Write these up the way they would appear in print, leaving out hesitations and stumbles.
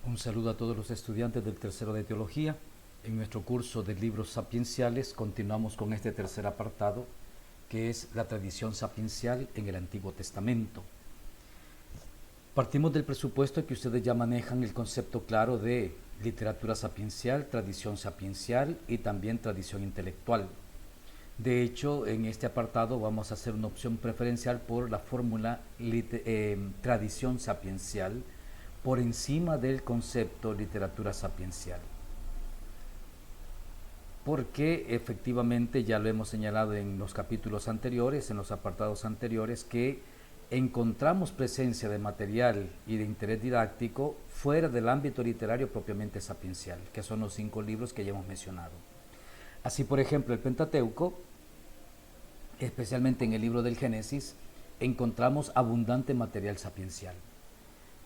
Un saludo a todos los estudiantes del tercero de Teología. En nuestro curso de libros sapienciales continuamos con este tercer apartado, que es la tradición sapiencial en el Antiguo Testamento. Partimos del presupuesto que ustedes ya manejan el concepto claro de literatura sapiencial, tradición sapiencial y también tradición intelectual. De hecho, en este apartado vamos a hacer una opción preferencial por la fórmula tradición sapiencial por encima del concepto literatura sapiencial. Porque efectivamente ya lo hemos señalado en los capítulos anteriores, en los apartados anteriores, que encontramos presencia de material y de interés didáctico fuera del ámbito literario propiamente sapiencial, que son los 5 libros que ya hemos mencionado. Así, por ejemplo, el Pentateuco, especialmente en el libro del Génesis, encontramos abundante material sapiencial.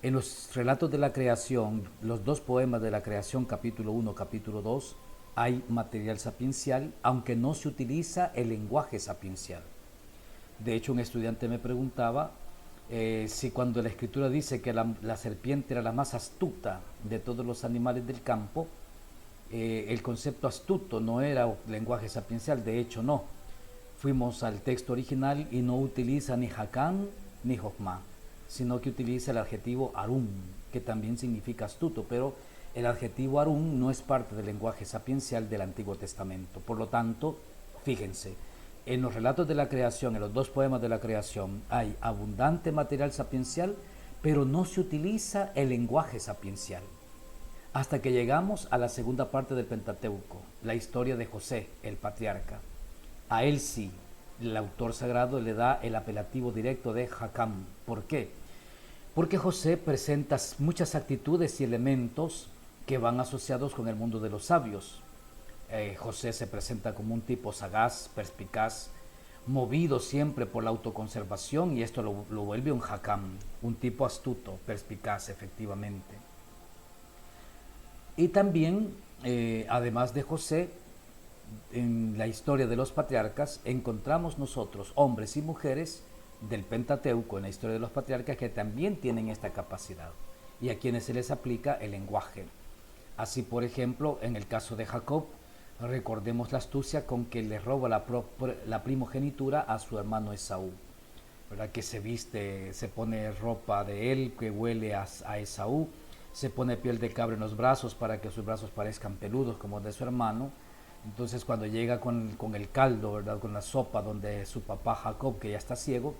En los relatos de la creación, los 2 poemas de la creación, capítulo 1, capítulo 2, hay material sapiencial, aunque no se utiliza el lenguaje sapiencial. De hecho, un estudiante me preguntaba si cuando la escritura dice que la serpiente era la más astuta de todos los animales del campo, el concepto astuto no era lenguaje sapiencial. De hecho, no. Fuimos al texto original y no utiliza ni Hakam ni Jochma, sino que utiliza el adjetivo Arum, que también significa astuto, pero el adjetivo Arum no es parte del lenguaje sapiencial del Antiguo Testamento. Por lo tanto, fíjense, en los relatos de la creación, en los 2 poemas de la creación, hay abundante material sapiencial, pero no se utiliza el lenguaje sapiencial. Hasta que llegamos a la segunda parte del Pentateuco, la historia de José, el patriarca. A él sí, el autor sagrado le da el apelativo directo de Hakam. ¿Por qué? Porque José presenta muchas actitudes y elementos que van asociados con el mundo de los sabios. José se presenta como un tipo sagaz, perspicaz, movido siempre por la autoconservación, y esto lo vuelve un Hakam, un tipo astuto, perspicaz, efectivamente. Y también, además de José, en la historia de los patriarcas encontramos nosotros, hombres y mujeres del Pentateuco, en la historia de los patriarcas, que también tienen esta capacidad y a quienes se les aplica el lenguaje. Así, por ejemplo, en el caso de Jacob, recordemos la astucia con que le roba la primogenitura a su hermano Esaú, ¿verdad? Que se viste, se pone ropa de él que huele a Esaú, se pone piel de cabra en los brazos para que sus brazos parezcan peludos como de su hermano. Entonces, cuando llega con el caldo, ¿verdad?, con la sopa donde su papá Jacob, que ya está ciego,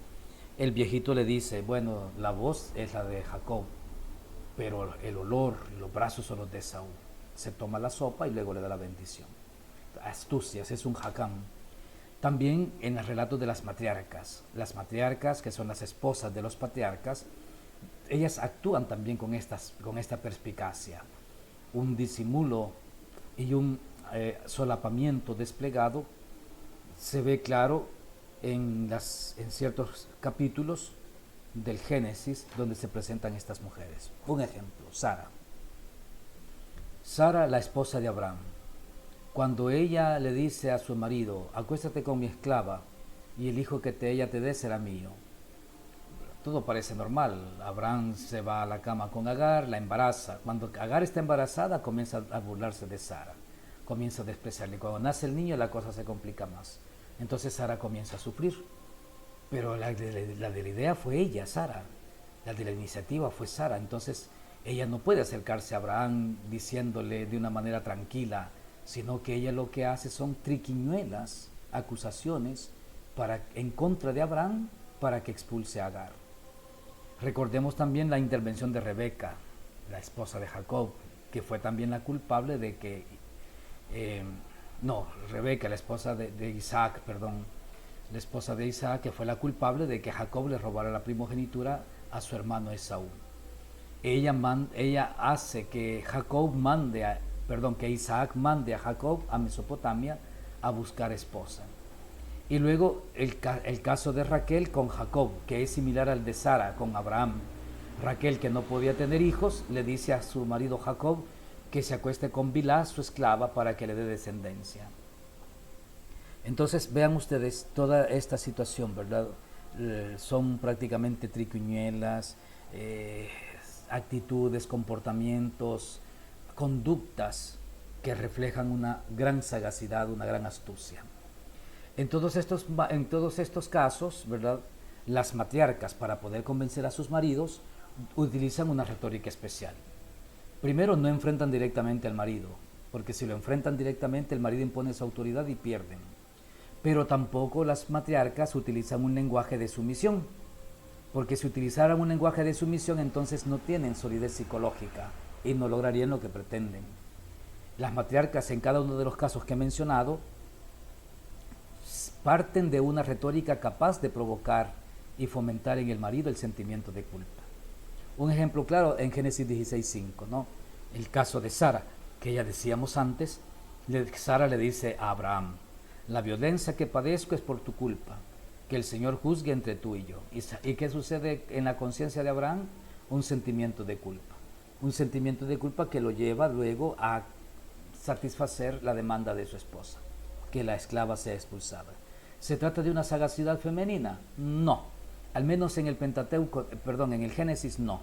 el viejito le dice, bueno, la voz es la de Jacob, pero el olor, los brazos son los de Esaú. Se toma la sopa y luego le da la bendición. Astucias, es un Hakam. También en el relato de las matriarcas, que son las esposas de los patriarcas, ellas actúan también con esta perspicacia, un disimulo y un solapamiento desplegado. Se ve claro en ciertos capítulos del Génesis donde se presentan estas mujeres. Un ejemplo, Sara, la esposa de Abraham, cuando ella le dice a su marido, acuéstate con mi esclava y el hijo que ella te dé será mío. Todo parece normal. Abraham se va a la cama con Agar, la embaraza. Cuando Agar está embarazada, comienza a burlarse de Sara, comienza a despreciarle. Cuando nace el niño, la cosa se complica más. Entonces Sara comienza a sufrir. Pero la de la idea fue ella, Sara. La de la iniciativa fue Sara. Entonces ella no puede acercarse a Abraham diciéndole de una manera tranquila, sino que ella lo que hace son triquiñuelas, acusaciones en contra de Abraham para que expulse a Agar. Recordemos también la intervención de Rebeca, la esposa de Jacob, que fue también la culpable de que, Rebeca, la esposa de Isaac, la esposa de Isaac, que fue la culpable de que Jacob le robara la primogenitura a su hermano Esaú. Ella hace que que Isaac mande a Jacob a Mesopotamia a buscar esposa. Y luego el caso de Raquel con Jacob, que es similar al de Sara con Abraham. Raquel, que no podía tener hijos, le dice a su marido Jacob que se acueste con Bilhá, su esclava, para que le dé descendencia. Entonces vean ustedes toda esta situación, ¿verdad? Son prácticamente triquiñuelas, actitudes, comportamientos, conductas que reflejan una gran sagacidad, una gran astucia. En todos estos casos, ¿verdad? Las matriarcas, para poder convencer a sus maridos, utilizan una retórica especial. Primero, no enfrentan directamente al marido, porque si lo enfrentan directamente, el marido impone su autoridad y pierden. Pero tampoco las matriarcas utilizan un lenguaje de sumisión, porque si utilizaran un lenguaje de sumisión, entonces no tienen solidez psicológica y no lograrían lo que pretenden. Las matriarcas, en cada uno de los casos que he mencionado, parten de una retórica capaz de provocar y fomentar en el marido el sentimiento de culpa. Un ejemplo claro en Génesis 16:5, ¿no? El caso de Sara, que ya decíamos antes. Sara le dice a Abraham: la violencia que padezco es por tu culpa, que el Señor juzgue entre tú y yo. ¿Y qué sucede en la conciencia de Abraham? Un sentimiento de culpa. Un sentimiento de culpa que lo lleva luego a satisfacer la demanda de su esposa, que la esclava sea expulsada. ¿Se trata de una sagacidad femenina? No. Al menos en el Pentateuco, en el Génesis no.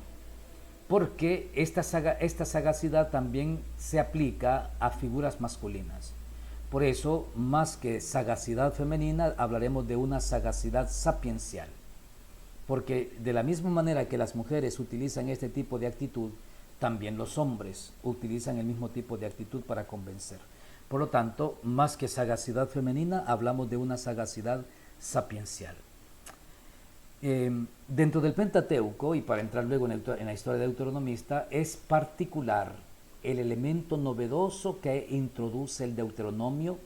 Porque esta sagacidad también se aplica a figuras masculinas. Por eso, más que sagacidad femenina, hablaremos de una sagacidad sapiencial. Porque de la misma manera que las mujeres utilizan este tipo de actitud, también los hombres utilizan el mismo tipo de actitud para convencer. Por lo tanto, más que sagacidad femenina, hablamos de una sagacidad sapiencial. Dentro del Pentateuco, y para entrar luego en la historia deuteronomista, es particular el elemento novedoso que introduce el Deuteronomio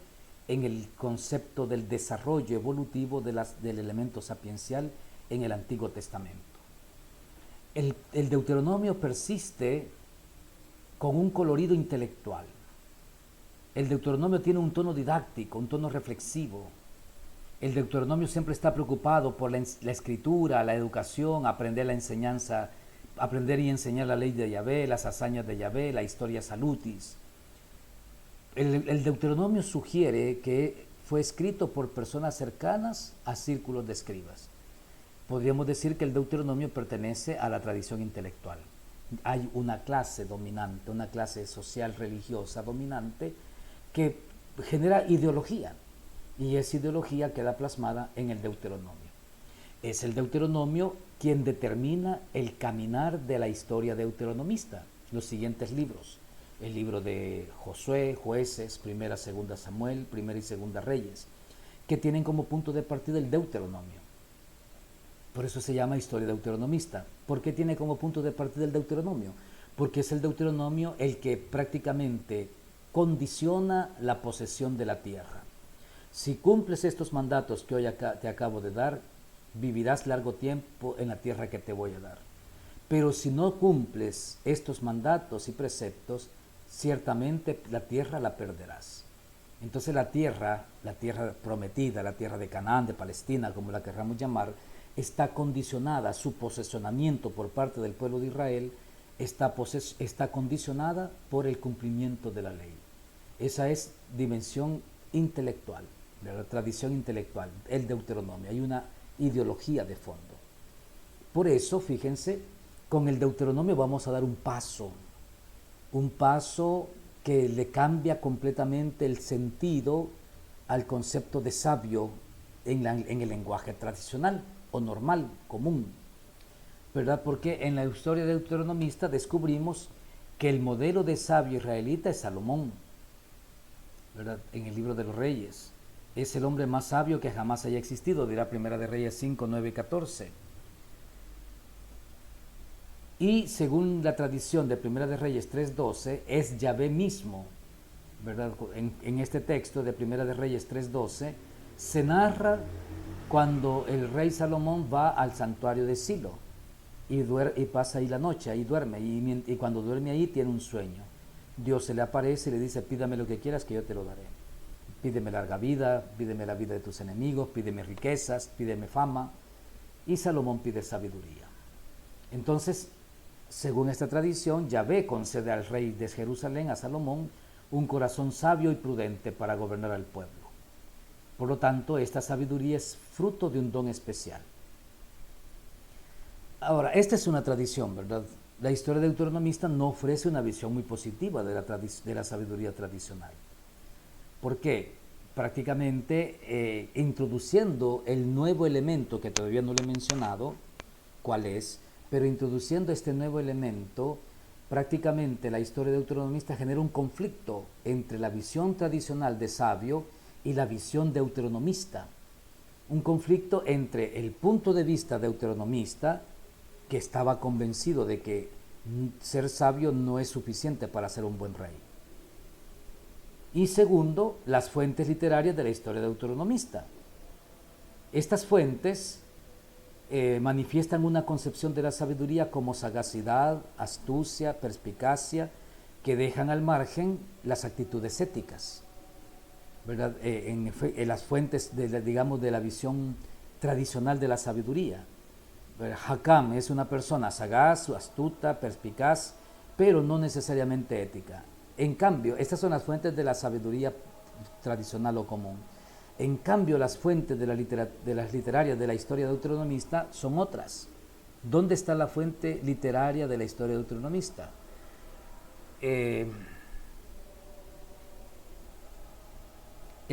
en el concepto del desarrollo evolutivo del elemento sapiencial en el Antiguo Testamento. El Deuteronomio persiste con un colorido intelectual. El Deuteronomio tiene un tono didáctico, un tono reflexivo. El Deuteronomio siempre está preocupado por la escritura, la educación, aprender la enseñanza, aprender y enseñar la ley de Yahvé, las hazañas de Yahvé, la historia salutis. El Deuteronomio sugiere que fue escrito por personas cercanas a círculos de escribas. Podríamos decir que el Deuteronomio pertenece a la tradición intelectual. Hay una clase dominante, una clase social religiosa dominante que genera ideología, y esa ideología queda plasmada en el Deuteronomio. Es el Deuteronomio quien determina el caminar de la historia deuteronomista. Los siguientes libros: el libro de Josué, Jueces, Primera, Segunda Samuel, Primera y Segunda Reyes, que tienen como punto de partida el Deuteronomio. Por eso se llama historia deuteronomista. ¿Por qué tiene como punto de partida el Deuteronomio? Porque es el Deuteronomio el que prácticamente condiciona la posesión de la tierra. Si cumples estos mandatos que hoy te acabo de dar, vivirás largo tiempo en la tierra que te voy a dar. Pero si no cumples estos mandatos y preceptos, ciertamente la tierra la perderás. Entonces la tierra prometida, la tierra de Canaán, de Palestina, como la querramos llamar, está condicionada, su posesionamiento por parte del pueblo de Israel está condicionada por el cumplimiento de la ley. Esa es dimensión intelectual, de la tradición intelectual, el Deuteronomio. Hay una ideología de fondo. Por eso, fíjense, con el Deuteronomio vamos a dar un paso que le cambia completamente el sentido al concepto de sabio en el lenguaje tradicional o normal, común, ¿verdad? Porque en la historia deuteronomista descubrimos que el modelo de sabio israelita es Salomón, ¿verdad? En el libro de los Reyes. Es el hombre más sabio que jamás haya existido, dirá Primera de Reyes 5, 9 y 14. Y según la tradición de Primera de Reyes 3:12, es Yahvé mismo, ¿verdad? En este texto de Primera de Reyes 3:12 se narra cuando el rey Salomón va al santuario de Silo y pasa ahí la noche, ahí duerme, y cuando duerme ahí tiene un sueño. Dios se le aparece y le dice: pídame lo que quieras que yo te lo daré. Pídeme larga vida, pídeme la vida de tus enemigos, pídeme riquezas, pídeme fama. Y Salomón pide sabiduría. Entonces, según esta tradición, Yahvé concede al rey de Jerusalén, a Salomón, un corazón sabio y prudente para gobernar al pueblo. Por lo tanto, esta sabiduría es fruto de un don especial. Ahora, esta es una tradición, ¿verdad? la historia deuteronomista no ofrece una visión muy positiva de la sabiduría tradicional. ¿Por qué? Prácticamente introduciendo el nuevo elemento, que todavía no lo he mencionado, cuál es, pero introduciendo este nuevo elemento, prácticamente la historia deuteronomista genera un conflicto entre la visión tradicional de sabio y la visión deuteronomista. Un conflicto entre el punto de vista deuteronomista, que estaba convencido de que ser sabio no es suficiente para ser un buen rey. Y segundo, las fuentes literarias de la historia deuteronomista. Estas fuentes manifiestan una concepción de la sabiduría como sagacidad, astucia, perspicacia, que dejan al margen las actitudes éticas, ¿verdad? En las fuentes digamos, de la visión tradicional de la sabiduría. Hakam es una persona sagaz, astuta, perspicaz, pero no necesariamente ética. En cambio, estas son las fuentes de la sabiduría tradicional o común. En cambio, las fuentes de las literarias de la historia deuteronomista son otras. ¿Dónde está la fuente literaria de la historia deuteronomista? En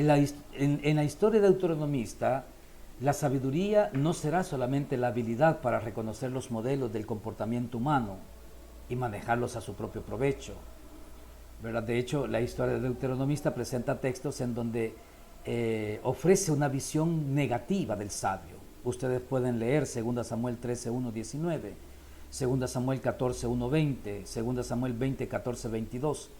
la historia deuteronomista, la sabiduría no será solamente la habilidad para reconocer los modelos del comportamiento humano y manejarlos a su propio provecho, ¿verdad? De hecho, la historia deuteronomista presenta textos en donde ofrece una visión negativa del sabio. Ustedes pueden leer 2 Samuel 13, 1, 19, 2 Samuel 14, 1, 20, 2 Samuel 20, 14, 22.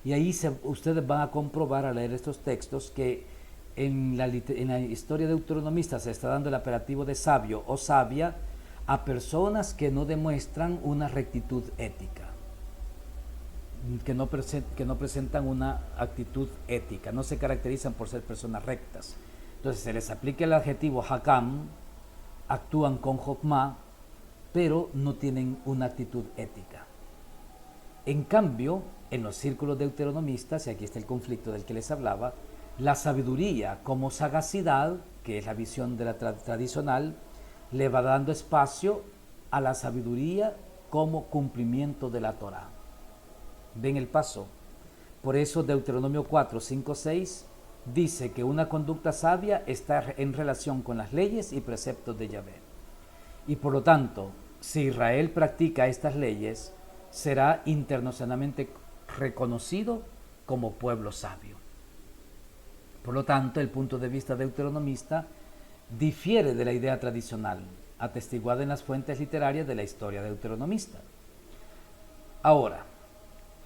Y ahí ustedes van a comprobar al leer estos textos que en la historia deuteronomista se está dando el apelativo de sabio o sabia a personas que no demuestran una rectitud ética, que no presentan una actitud ética, no se caracterizan por ser personas rectas. Entonces se les aplica el adjetivo hakam, actúan con jokma, pero no tienen una actitud ética. En cambio, en los círculos deuteronomistas, y aquí está el conflicto del que les hablaba, la sabiduría como sagacidad, que es la visión de la tradicional, le va dando espacio a la sabiduría como cumplimiento de la Torá. ¿Ven el paso? Por eso Deuteronomio 4, 5, 6 dice que una conducta sabia está en relación con las leyes y preceptos de Yahvé. Y por lo tanto, si Israel practica estas leyes, será internacionalmente reconocido como pueblo sabio. Por lo tanto, el punto de vista deuteronomista difiere de la idea tradicional, atestiguada en las fuentes literarias de la historia deuteronomista. Ahora,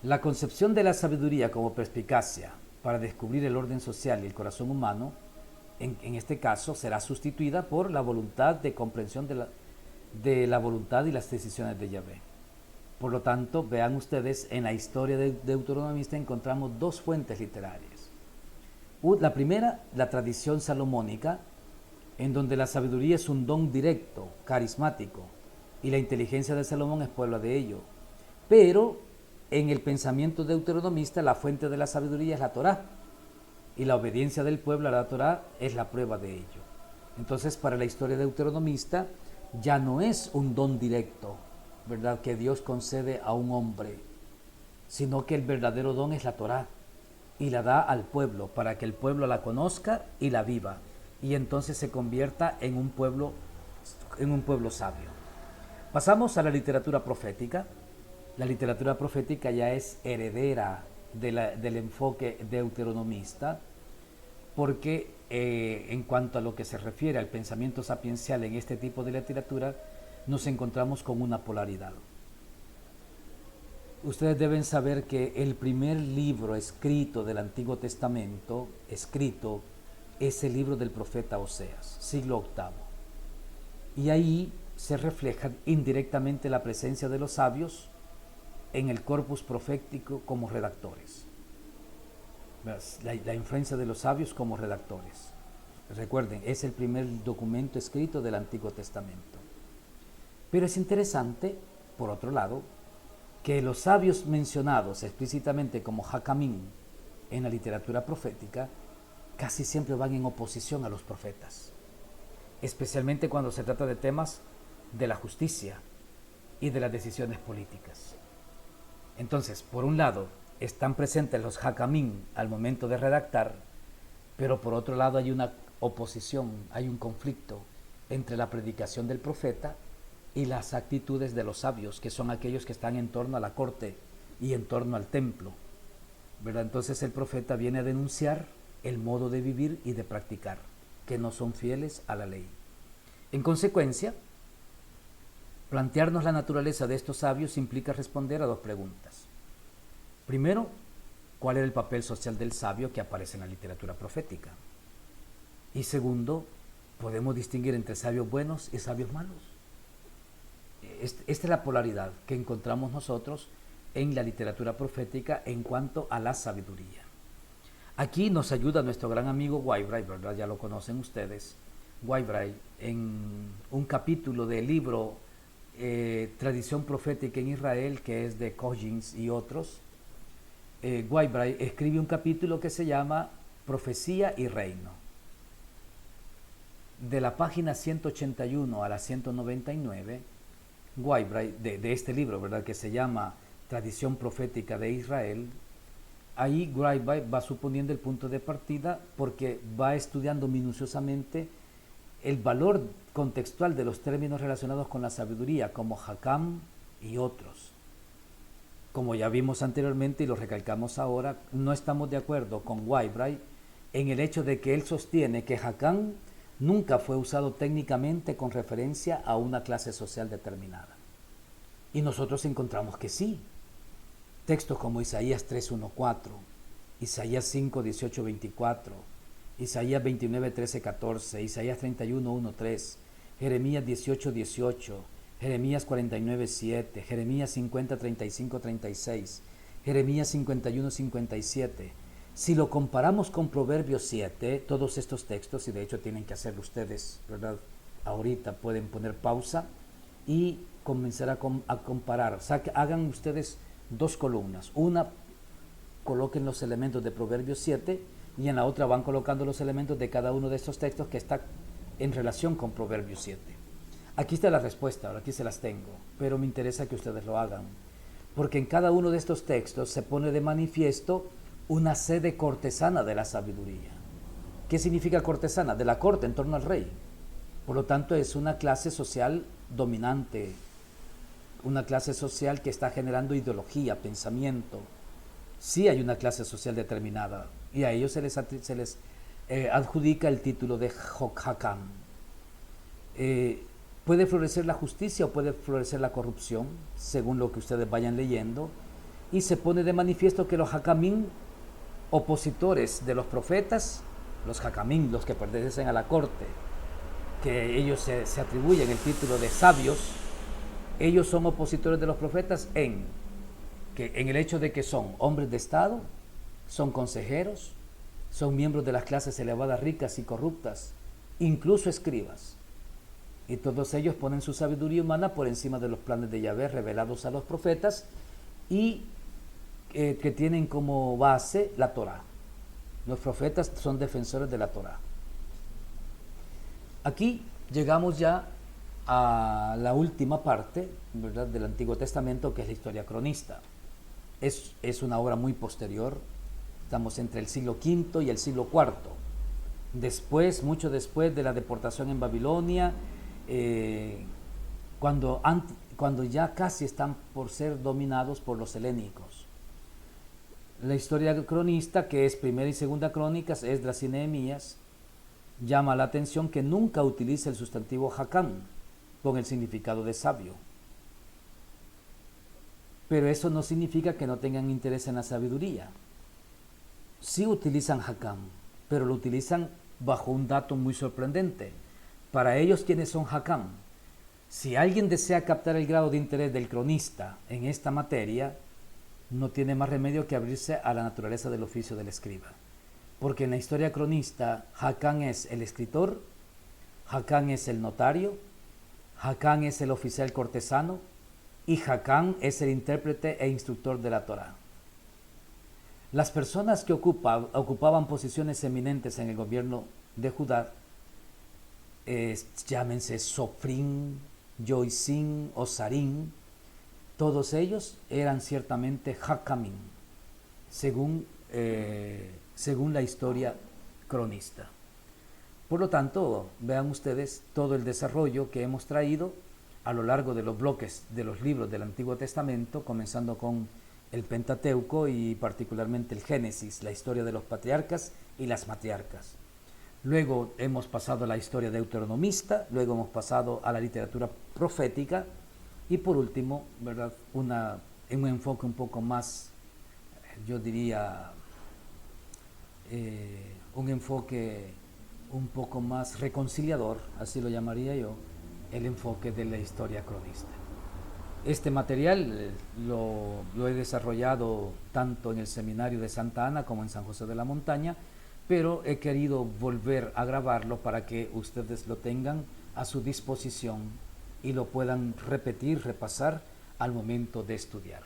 la concepción de la sabiduría como perspicacia para descubrir el orden social y el corazón humano, en este caso, será sustituida por la voluntad de comprensión de la voluntad y las decisiones de Yahvé. Por lo tanto, vean ustedes, en la historia deuteronomista encontramos dos fuentes literarias. La primera, la tradición salomónica, en donde la sabiduría es un don directo, carismático, y la inteligencia de Salomón es prueba de ello. Pero en el pensamiento deuteronomista, la fuente de la sabiduría es la Torá, y la obediencia del pueblo a la Torá es la prueba de ello. Entonces, para la historia deuteronomista, ya no es un don directo, ¿verdad?, que Dios concede a un hombre, sino que el verdadero don es la Torá, y la da al pueblo para que el pueblo la conozca y la viva, y entonces se convierta en un pueblo sabio. Pasamos a la literatura profética. La literatura profética ya es heredera del enfoque deuteronomista, porque en cuanto a lo que se refiere al pensamiento sapiencial en este tipo de literatura, nos encontramos con una polaridad. Ustedes deben saber que el primer libro escrito del Antiguo Testamento, es el libro del profeta Oseas, siglo VIII. Y ahí se refleja indirectamente la presencia de los sabios en el corpus profético como redactores. La influencia de los sabios como redactores. Recuerden, es el primer documento escrito del Antiguo Testamento. Pero es interesante, por otro lado, que los sabios mencionados explícitamente como Hakamim en la literatura profética casi siempre van en oposición a los profetas, especialmente cuando se trata de temas de la justicia, y de las decisiones políticas. Entonces, por un lado, están presentes los jacamín al momento de redactar, pero por otro lado hay una oposición, hay un conflicto entre la predicación del profeta y las actitudes de los sabios, que son aquellos que están en torno a la corte y en torno al templo, ¿verdad? Entonces el profeta viene a denunciar el modo de vivir y de practicar, que no son fieles a la ley. En consecuencia, plantearnos la naturaleza de estos sabios implica responder a dos preguntas. Primero, ¿cuál era el papel social del sabio que aparece en la literatura profética? Y segundo, ¿podemos distinguir entre sabios buenos y sabios malos? Esta es la polaridad que encontramos nosotros en la literatura profética en cuanto a la sabiduría. Aquí nos ayuda nuestro gran amigo Whitebright, ¿verdad? Ya lo conocen ustedes. Whitebright, en un capítulo del libro Tradición Profética en Israel, que es de Coggins y otros, Whitebright escribe un capítulo que se llama Profecía y Reino. De la página 181 a la 199, Whitebright, de este libro, ¿verdad?, que se llama Tradición Profética de Israel, ahí Whitebright va suponiendo el punto de partida porque va estudiando minuciosamente el valor contextual de los términos relacionados con la sabiduría, como Hakam y otros. Como ya vimos anteriormente y lo recalcamos ahora, no estamos de acuerdo con Whitebright en el hecho de que él sostiene que Hakam nunca fue usado técnicamente con referencia a una clase social determinada. Y nosotros encontramos que sí. Textos como Isaías 3:1-4, Isaías 5:18-24, Isaías 29:13-14, Isaías 31:1-3, Jeremías 18:18, Jeremías 49:7, Jeremías 50:35-36, Jeremías 51:57. Si lo comparamos con Proverbios 7, todos estos textos, y de hecho tienen que hacerlo ustedes, ¿verdad? Ahorita pueden poner pausa y comenzar a comparar. Hagan ustedes dos columnas. Una, coloquen los elementos de Proverbios 7 y en la otra van colocando los elementos de cada uno de estos textos que está en relación con Proverbios 7. Aquí está la respuesta, ahora aquí se las tengo, pero me interesa que ustedes lo hagan, porque en cada uno de estos textos se pone de manifiesto una sede cortesana de la sabiduría. ¿Qué significa cortesana? De la corte en torno al rey. Por lo tanto, es una clase social dominante, una clase social que está generando ideología, pensamiento. Sí hay una clase social determinada y a ellos se les adjudica el título de Hakam. Puede florecer la justicia o puede florecer la corrupción, según lo que ustedes vayan leyendo, y se pone de manifiesto que los Hakamim, opositores de los profetas, los Hakamim, los que pertenecen a la corte, que ellos se atribuyen el título de sabios, ellos son opositores de los profetas en el hecho de que son hombres de Estado, son consejeros, son miembros de las clases elevadas, ricas y corruptas, incluso escribas. Y todos ellos ponen su sabiduría humana por encima de los planes de Yahvé revelados a los profetas y que tienen como base la Torá. Los profetas son defensores de la Torá. Aquí llegamos ya a la última parte, ¿verdad?, del Antiguo Testamento, que es la historia cronista. Es una obra muy posterior, estamos entre el siglo V y el siglo IV. Después, mucho después de la deportación en Babilonia, cuando ya casi están por ser dominados por los helénicos. La historia cronista, que es Primera y Segunda Crónicas, Esdras y Nehemías, llama la atención que nunca utiliza el sustantivo Hakam con el significado de sabio. Pero eso no significa que no tengan interés en la sabiduría. Sí utilizan Hakam, pero lo utilizan bajo un dato muy sorprendente. Para ellos, ¿quiénes son Hakam? Si alguien desea captar el grado de interés del cronista en esta materia, no tiene más remedio que abrirse a la naturaleza del oficio del escriba. Porque en la historia cronista, Hakam es el escritor, Hakam es el notario, Hakam es el oficial cortesano y Hakam es el intérprete e instructor de la Torá. Las personas que ocupaban posiciones eminentes en el gobierno de Judá, llámense Sofrín, Yoisin o Sarín, Todos ellos eran ciertamente Hakamim, según la historia cronista. Por lo tanto, vean ustedes todo el desarrollo que hemos traído a lo largo de los bloques de los libros del Antiguo Testamento, comenzando con el Pentateuco y particularmente el Génesis, la historia de los patriarcas y las matriarcas. Luego hemos pasado a la historia deuteronomista, luego hemos pasado a la literatura profética y por último, ¿verdad? Un enfoque un poco más, yo diría, un enfoque un poco más reconciliador, así lo llamaría yo, el enfoque de la historia cronista. Este material lo he desarrollado tanto en el seminario de Santa Ana como en San José de la Montaña, pero he querido volver a grabarlo para que ustedes lo tengan a su disposición y lo puedan repetir, repasar al momento de estudiar.